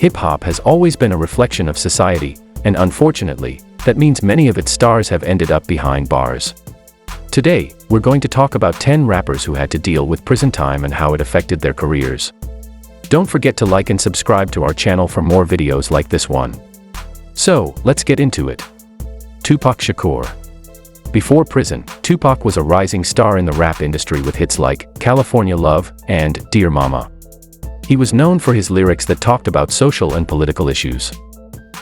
Hip-hop has always been a reflection of society, and unfortunately, that means many of its stars have ended up behind bars. Today, we're going to talk about 10 rappers who had to deal with prison time and how it affected their careers. Don't forget to like and subscribe to our channel for more videos like this one. So, let's get into it. TUPAC Shakur. Before prison, TUPAC was a rising star in the rap industry with hits like California Love and Dear Mama. He was known for his lyrics that talked about social and political issues.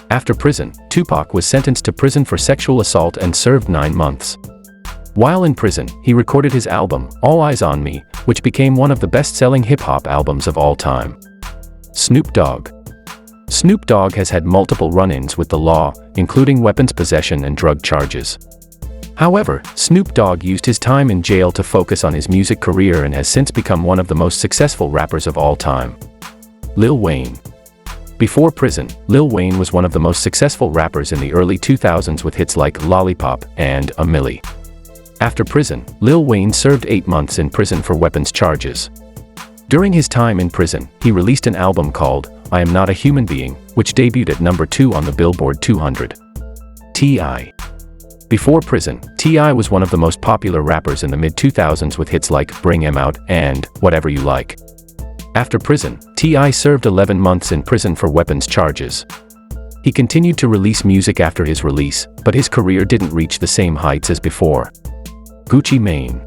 After prison, TUPAC was sentenced to prison for sexual assault and served 9 months. While in prison, he recorded his album, All Eyes on Me, which became one of the best-selling hip-hop albums of all time. Snoop Dogg. Snoop Dogg has had multiple run-ins with the law, including weapons possession and drug charges. However, Snoop Dogg used his time in jail to focus on his music career and has since become one of the most successful rappers of all time. Lil Wayne. Before prison, Lil Wayne was one of the most successful rappers in the early 2000s with hits like Lollipop and A Milli. After prison, Lil Wayne served 8 months in prison for weapons charges. During his time in prison, he released an album called I Am Not a Human Being, which debuted at number 2 on the Billboard 200. T.I. Before prison, T.I. was one of the most popular rappers in the mid-2000s with hits like Bring 'Em Out and Whatever You Like. After prison, T.I. served 11 months in prison for weapons charges. He continued to release music after his release, but his career didn't reach the same heights as before. Gucci Mane.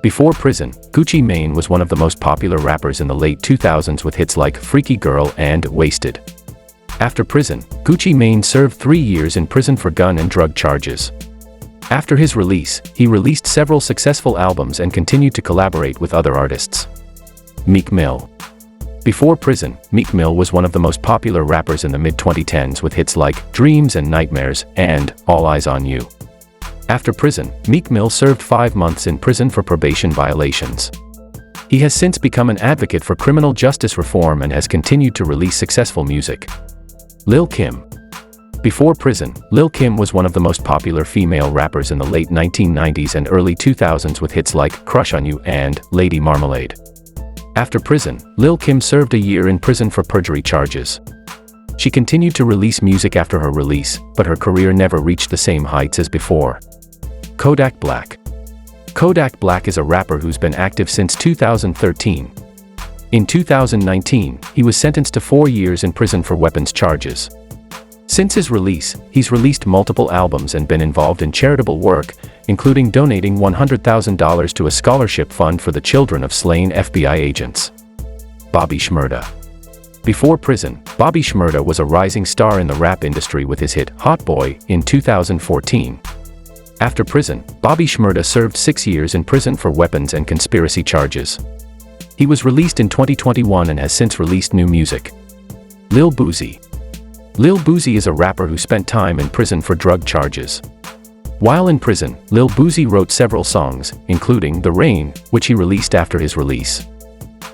Before prison, Gucci Mane was one of the most popular rappers in the late 2000s with hits like Freaky Girl and Wasted. After prison, Gucci Mane served 3 years in prison for gun and drug charges. After his release, he released several successful albums and continued to collaborate with other artists. Meek Mill. Before prison, Meek Mill was one of the most popular rappers in the mid-2010s with hits like Dreams and Nightmares and All Eyes on You. After prison, Meek Mill served 5 months in prison for probation violations. He has since become an advocate for criminal justice reform and has continued to release successful music. Lil Kim. Before prison, Lil Kim was one of the most popular female rappers in the late 1990s and early 2000s with hits like Crush on You and Lady Marmalade. After prison, Lil Kim served a year in prison for perjury charges. She continued to release music after her release, but her career never reached the same heights as before. Kodak Black. Kodak Black is a rapper who's been active since 2013. In 2019, he was sentenced to 4 years in prison for weapons charges. Since his release, he's released multiple albums and been involved in charitable work, including donating $100,000 to a scholarship fund for the children of slain FBI agents. Bobby Shmurda. Before prison, Bobby Shmurda was a rising star in the rap industry with his hit Hot Boy in 2014. After prison, Bobby Shmurda served 6 years in prison for weapons and conspiracy charges. He was released in 2021 and has since released new music. Lil Boosie. Lil Boosie is a rapper who spent time in prison for drug charges. While in prison, Lil Boosie wrote several songs, including The Rain, which he released after his release.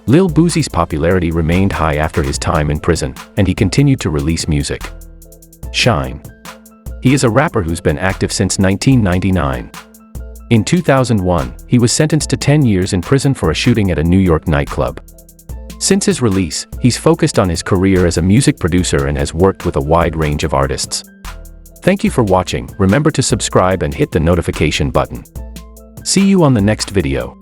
Lil Boosie's popularity remained high after his time in prison, and he continued to release music. SHYNE. He is a rapper who's been active since 1999. In 2001, he was sentenced to 10 years in prison for a shooting at a New York nightclub. Since his release, he's focused on his career as a music producer and has worked with a wide range of artists. Thank you for watching. Remember to subscribe and hit the notification button. See you on the next video.